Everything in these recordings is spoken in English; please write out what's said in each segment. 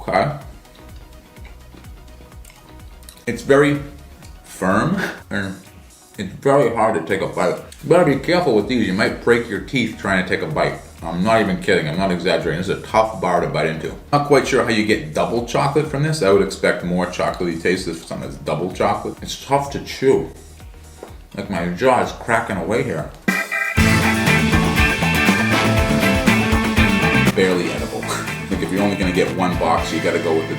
Okay. It's very firm and it's very hard to take a bite. You better be careful with these. You might break your teeth trying to take a bite. I'm not even kidding. I'm not exaggerating. This is a tough bar to bite into. Not quite sure how you get double chocolate from this. I would expect more chocolatey taste for something that's double chocolate. It's tough to chew. Like my jaw is cracking away here. Barely edible. Like if you're only gonna get one box, you gotta go with it.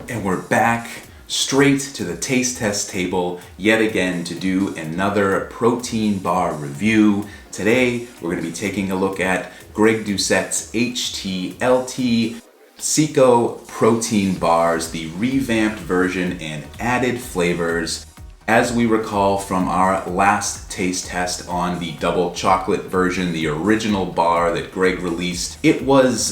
And we're back straight to the taste test table yet again to do another protein bar review. Today we're going to be taking a look at Greg Doucette's HTLT CICO Protein Bars, the revamped version and added flavors. As we recall from our last taste test on the double chocolate version, the original bar that Greg released, it was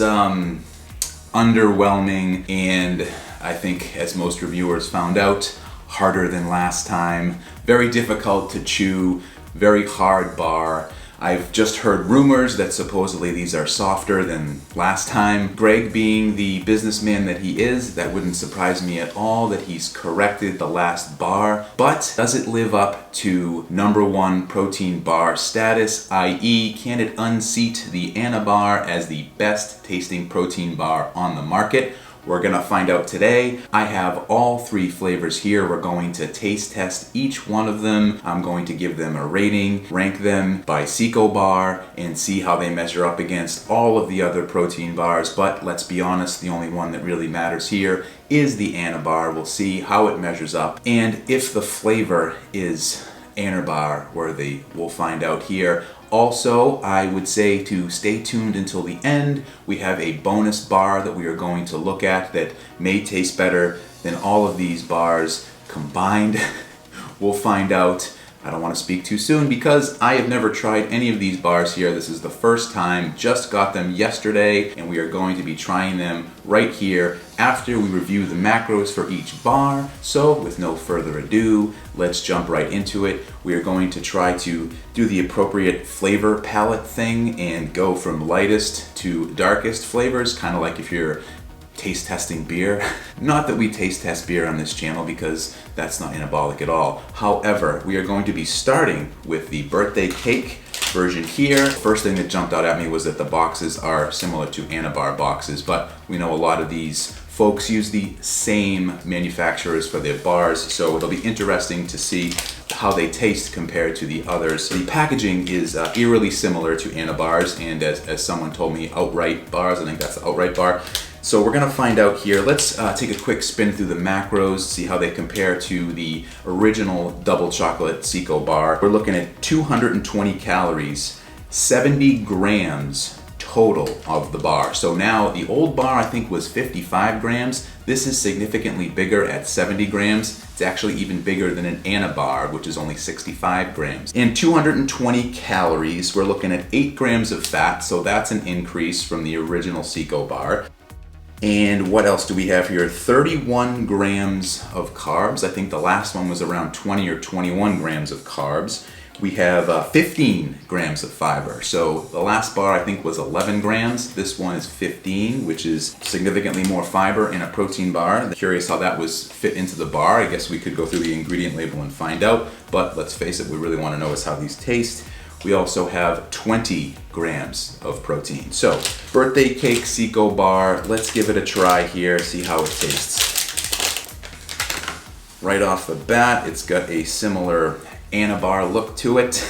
underwhelming and I think, as most reviewers found out, harder than last time. Very difficult to chew, very hard bar. I've just heard rumors that supposedly these are softer than last time. Greg, being the businessman that he is, that wouldn't surprise me at all that he's corrected the last bar. But does it live up to #1 protein bar status, i.e. can it unseat the Anabar as the best tasting protein bar on the market? We're gonna find out today. I have all 3 flavors here. We're going to taste test each one of them. I'm going to give them a rating, rank them by CICO bar, and see how they measure up against all of the other protein bars. But let's be honest, the only one that really matters here is the Anabar. We'll see how it measures up, and if the flavor is Anabar worthy, we'll find out here. Also, I would say to stay tuned until the end. We have a bonus bar that we are going to look at that may taste better than all of these bars combined. We'll find out. I don't want to speak too soon because I have never tried any of these bars here. This is the first time, just got them yesterday, and we are going to be trying them right here after we review the macros for each bar. So with no further ado, let's jump right into it. We are going to try to do the appropriate flavor palette thing and go from lightest to darkest flavors, kind of like if you're taste testing beer. Not that we taste test beer on this channel because that's not anabolic at all. However, we are going to be starting with the birthday cake version here. First thing that jumped out at me was that the boxes are similar to Anabar boxes, but we know a lot of these folks use the same manufacturers for their bars, so it'll be interesting to see how they taste compared to the others. The packaging is eerily similar to Anabars, and as someone told me, Outright bars. I think that's the Outright bar. So we're gonna find out here. Let's take a quick spin through the macros, see how they compare to the original double chocolate CICO bar. We're looking at 220 calories, 70 grams total of the bar. So now the old bar I think was 55 grams. This is significantly bigger at 70 grams. It's actually even bigger than an Anabar, which is only 65 grams. And 220 calories, we're looking at 8 grams of fat, so that's an increase from the original CICO bar. And what else do we have here? 31 grams of carbs. I think the last one was around 20 or 21 grams of carbs. We have 15 grams of fiber. So the last bar I think was 11 grams. This one is 15, which is significantly more fiber in a protein bar. Curious how that was fit into the bar. I guess we could go through the ingredient label and find out, but let's face it, we really want to know is how these taste. We also have 20 grams of protein. So, birthday cake CICO bar, let's give it a try here, see how it tastes. Right off the bat, it's got a similar Anabar look to it.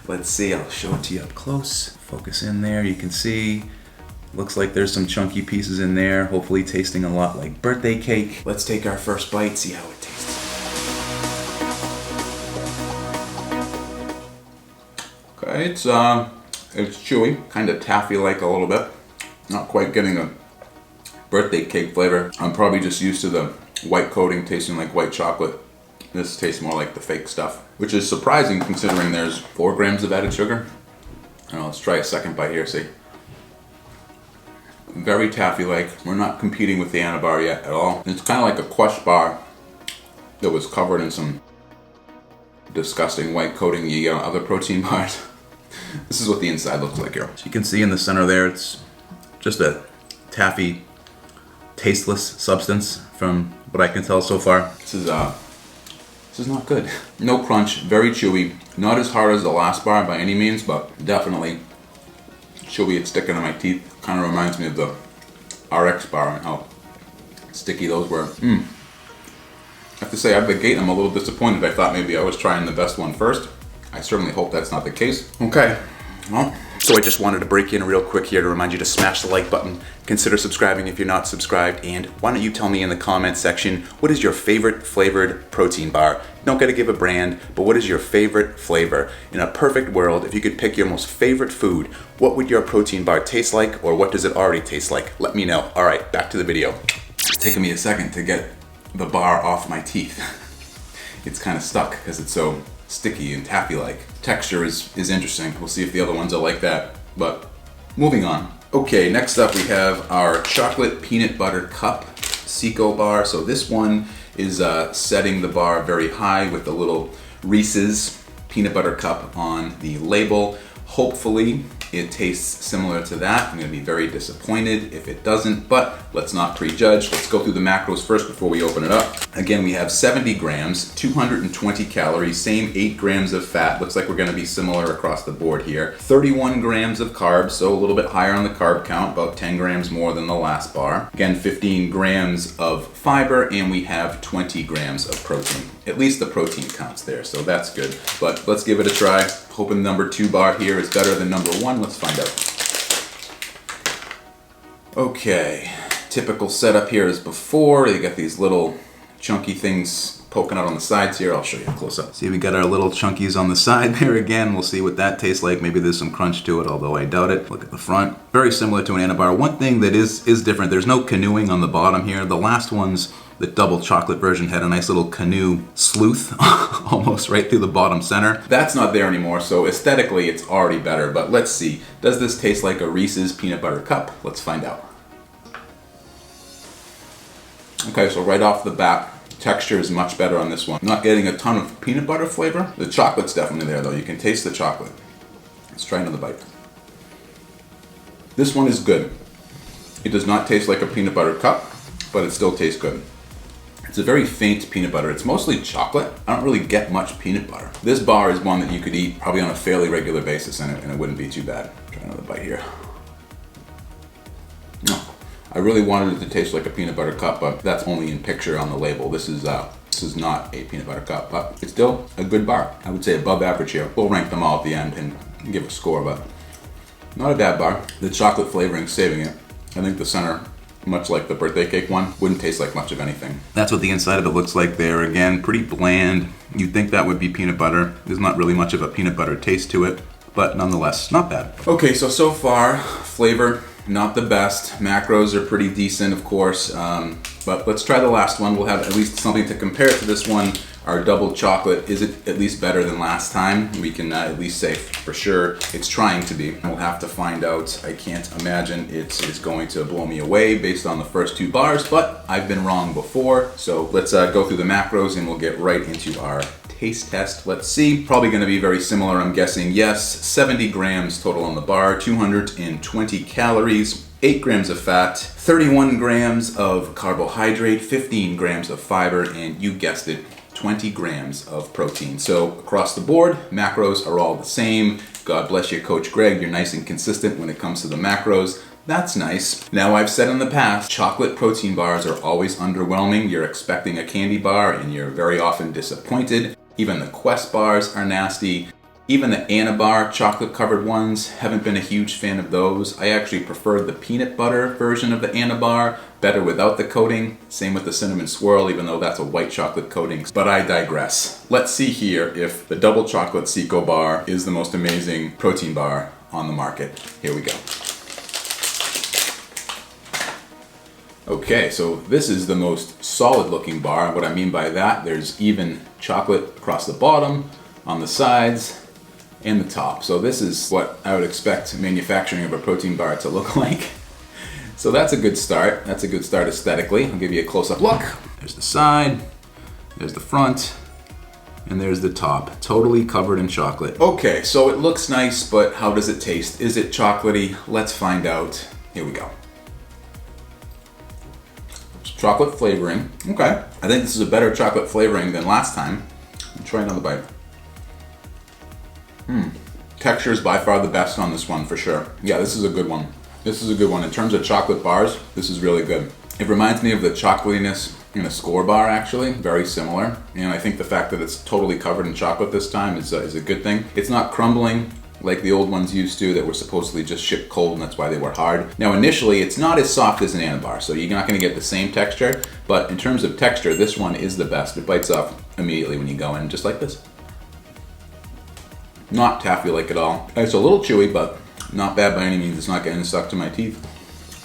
Let's see, I'll show it to you up close. Focus in there, you can see. Looks like there's some chunky pieces in there, hopefully tasting a lot like birthday cake. Let's take our first bite, see how it tastes. Okay, it's chewy, kind of taffy-like a little bit. Not quite getting a birthday cake flavor. I'm probably just used to the white coating tasting like white chocolate. This tastes more like the fake stuff, which is surprising considering there's 4 grams of added sugar. Let's try a second bite here, see. Very taffy-like. We're not competing with the Anabar yet at all. It's kind of like a crushed bar that was covered in some disgusting white coating you get on other protein bars. This is what the inside looks like here. So you can see in the center there, it's just a taffy, tasteless substance from what I can tell so far. This is not good. No crunch, very chewy. Not as hard as the last bar by any means, but definitely chewy. It's sticking to my teeth. Kind of reminds me of the RX bar and how sticky those were. I have to say, out of the gate, I'm a little disappointed. I thought maybe I was trying the best one first. I certainly hope that's not the case. Okay, well, so I just wanted to break in real quick here to remind you to smash the like button. Consider subscribing if you're not subscribed. And why don't you tell me in the comment section, what is your favorite flavored protein bar? You don't gotta give a brand, but what is your favorite flavor? In a perfect world, if you could pick your most favorite food, what would your protein bar taste like, or what does it already taste like? Let me know. All right, back to the video. It's taken me a second to get the bar off my teeth. It's kind of stuck because it's so sticky and taffy-like. Texture is interesting. We'll see if the other ones are like that, but moving on. Okay, next up we have our chocolate peanut butter cup CICO bar. So this one is setting the bar very high with the little Reese's peanut butter cup on the label. Hopefully it tastes similar to that. I'm gonna be very disappointed if it doesn't, but let's not prejudge. Let's go through the macros first before we open it up. Again, we have 70 grams, 220 calories, same 8 grams of fat. Looks like we're gonna be similar across the board here. 31 grams of carbs, so a little bit higher on the carb count, about 10 grams more than the last bar. Again, 15 grams of fiber, and we have 20 grams of protein. At least the protein counts there, so that's good. But let's give it a try. Hoping number 2 bar here is better than number 1. Let's find out. Okay, typical setup here as before. You got these little chunky things poking out on the sides here. I'll show you a close up. See, we got our little chunkies on the side there again. We'll see what that tastes like. Maybe there's some crunch to it, although I doubt it. Look at the front. Very similar to an Anabar. One thing that is different, there's no canoeing on the bottom here. The last ones, the double chocolate version, had a nice little canoe sleuth almost right through the bottom center. That's not there anymore, so aesthetically it's already better, but let's see. Does this taste like a Reese's peanut butter cup? Let's find out. Okay, so right off the bat, texture is much better on this one. Not getting a ton of peanut butter flavor. The chocolate's definitely there though. You can taste the chocolate. Let's try another bite. This one is good. It does not taste like a peanut butter cup, but it still tastes good. It's a very faint peanut butter. It's mostly chocolate. I don't really get much peanut butter. This bar is one that you could eat probably on a fairly regular basis and it wouldn't be too bad. Try another bite here. No, I really wanted it to taste like a peanut butter cup, but that's only in picture on the label. This is not a peanut butter cup, but it's still a good bar. I would say above average here. We'll rank them all at the end and give a score, but not a bad bar. The chocolate flavoring saving it. I think the center, much like the birthday cake one, wouldn't taste like much of anything. That's what the inside of it looks like there. Again, pretty bland. You'd think that would be peanut butter. There's not really much of a peanut butter taste to it, but nonetheless, not bad. Okay, so far, flavor, not the best. Macros are pretty decent, of course, but let's try the last one. We'll have at least something to compare to this one. Our double chocolate, is it at least better than last time? We can at least say for sure it's trying to be. We'll have to find out. I can't imagine it is going to blow me away based on the first 2 bars, but I've been wrong before. So let's go through the macros and we'll get right into our taste test. Let's see. Probably going to be very similar, I'm guessing. Yes, 70 grams total on the bar, 220 calories, 8 grams of fat, 31 grams of carbohydrate, 15 grams of fiber, and you guessed it, 20 grams of protein. So across the board, macros are all the same. God bless you, Coach Greg. You're nice and consistent when it comes to the macros. That's nice. Now, I've said in the past, chocolate protein bars are always underwhelming. You're expecting a candy bar and you're very often disappointed. Even the Quest bars are nasty. Even the Anabar chocolate covered ones, haven't been a huge fan of those. I actually preferred the peanut butter version of the Anabar, better without the coating. Same with the cinnamon swirl, even though that's a white chocolate coating. But I digress. Let's see here if the double chocolate CICO bar is the most amazing protein bar on the market. Here we go. Okay, so this is the most solid looking bar. What I mean by that, there's even chocolate across the bottom, on the sides, and the top. So this is what I would expect manufacturing of a protein bar to look like. So that's a good start. That's a good start aesthetically. I'll give you a close-up look. There's the side, there's the front, And there's the top, totally covered in chocolate. Okay, so it looks nice, but how does it taste? Is it chocolatey? Let's find out. Here we go. Chocolate flavoring. Okay, I think this is a better chocolate flavoring than last time. I'm trying another bite. Texture is by far the best on this one for sure. Yeah, this is a good one. This is a good one. In terms of chocolate bars, this is really good. It reminds me of the chocolatiness in a Score bar, actually. Very similar. And I think the fact that it's totally covered in chocolate this time is a good thing. It's not crumbling like the old ones used to that were supposedly just shipped cold, and that's why they were hard. Now initially, it's not as soft as an Anabar, so you're not gonna get the same texture, but in terms of texture, this one is the best. It bites off immediately when you go in, just like this. Not taffy-like at all. It's a little chewy, but not bad by any means. It's not getting stuck to my teeth.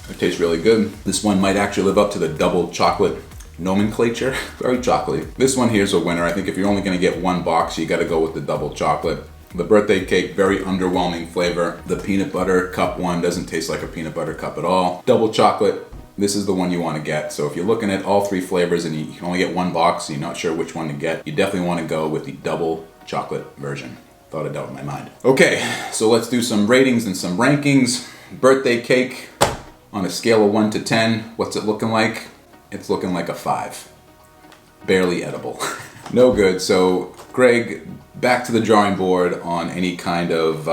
It tastes really good. This one might actually live up to the double chocolate nomenclature. Very chocolatey. This one here's a winner. I think if you're only gonna get one box, you gotta go with the double chocolate. The birthday cake, very underwhelming flavor. The peanut butter cup one doesn't taste like a peanut butter cup at all. Double chocolate, this is the one you want to get. So if you're looking at all three flavors and you can only get one box, you're not sure which one to get, you definitely want to go with the double chocolate version. Thought it out in my mind. Okay, so let's do some ratings and some rankings. Birthday cake, on a scale of 1 to 10, what's it looking like? It's looking like a 5. Barely edible. No good. So Greg, back to the drawing board on any kind of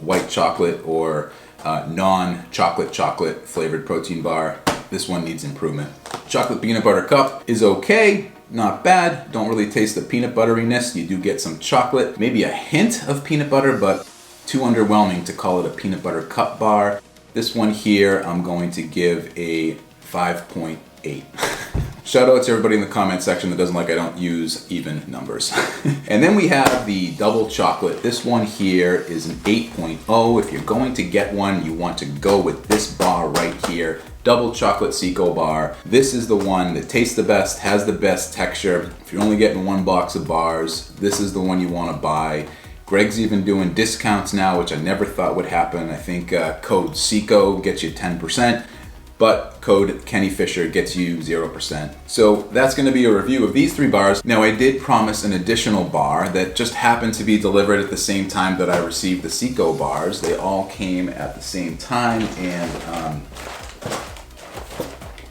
white chocolate or non-chocolate flavored protein bar. This one needs improvement. Chocolate peanut butter cup is okay, not bad. Don't really taste the peanut butteriness. You do get some chocolate, maybe a hint of peanut butter, but too underwhelming to call it a peanut butter cup bar. This one here, I'm going to give a 5.8. Shout out to everybody in the comment section that doesn't like I don't use even numbers. And then we have the double chocolate. This one here is an 8.0. If you're going to get one, you want to go with this bar right here. Double chocolate CICO bar. This is the one that tastes the best, has the best texture. If you're only getting one box of bars, this is the one you want to buy. Greg's even doing discounts now, which I never thought would happen. I think code CICO gets you 10%. But code Kenny Fisher gets you 0%. So that's gonna be a review of these 3 bars. Now I did promise an additional bar that just happened to be delivered at the same time that I received the CICO bars. They all came at the same time, and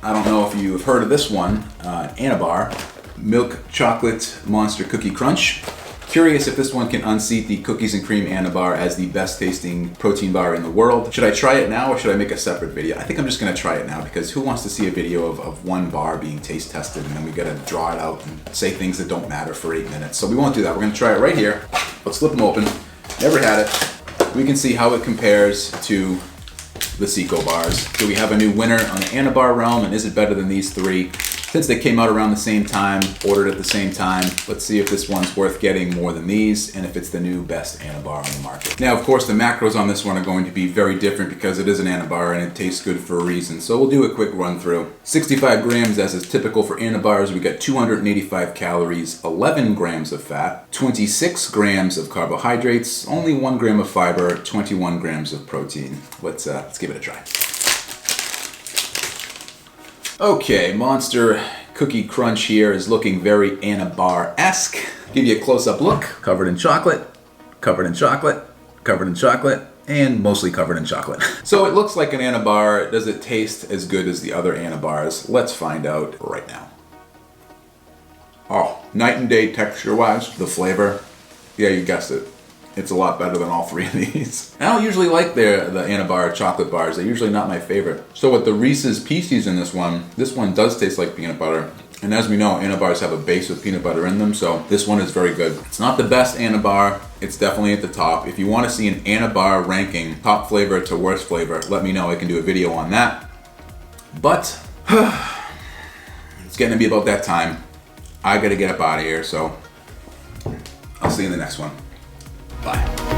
I don't know if you've heard of this one, Anabar, Milk Chocolate Monster Cookie Crunch. Curious if this one can unseat the Cookies and Cream Anabar as the best tasting protein bar in the world. Should I try it now or should I make a separate video? I think I'm just gonna try it now, because who wants to see a video of one bar being taste tested and then we gotta draw it out and say things that don't matter for 8 minutes. So we won't do that. We're gonna try it right here. Let's flip them open. Never had it. We can see how it compares to the CICO bars. Do we have a new winner on the Anabar realm, and is it better than these 3? Since they came out around the same time, ordered at the same time, let's see if this one's worth getting more than these, and if it's the new best Anabar on the market. Now, of course, the macros on this one are going to be very different because it is an Anabar and it tastes good for a reason. So we'll do a quick run through. 65 grams, as is typical for Anabars. We got 285 calories, 11 grams of fat, 26 grams of carbohydrates, only 1 gram of fiber, 21 grams of protein. Let's give it a try. Okay, Monster Cookie Crunch here is looking very Anabar-esque. Give you a close-up look. Covered in chocolate, covered in chocolate, covered in chocolate, and mostly covered in chocolate. So it looks like an Anabar. Does it taste as good as the other Anabars? Let's find out right now. Oh, night and day texture-wise. The flavor, yeah, you guessed it. It's a lot better than all 3 of these. I don't usually like the Anabar chocolate bars. They're usually not my favorite. So with the Reese's Pieces in this one does taste like peanut butter. And as we know, Anabars have a base of peanut butter in them, so this one is very good. It's not the best Anabar. It's definitely at the top. If you want to see an Anabar ranking, top flavor to worst flavor, let me know. I can do a video on that. But it's getting to be about that time. I gotta get up out of here, so I'll see you in the next one. Bye.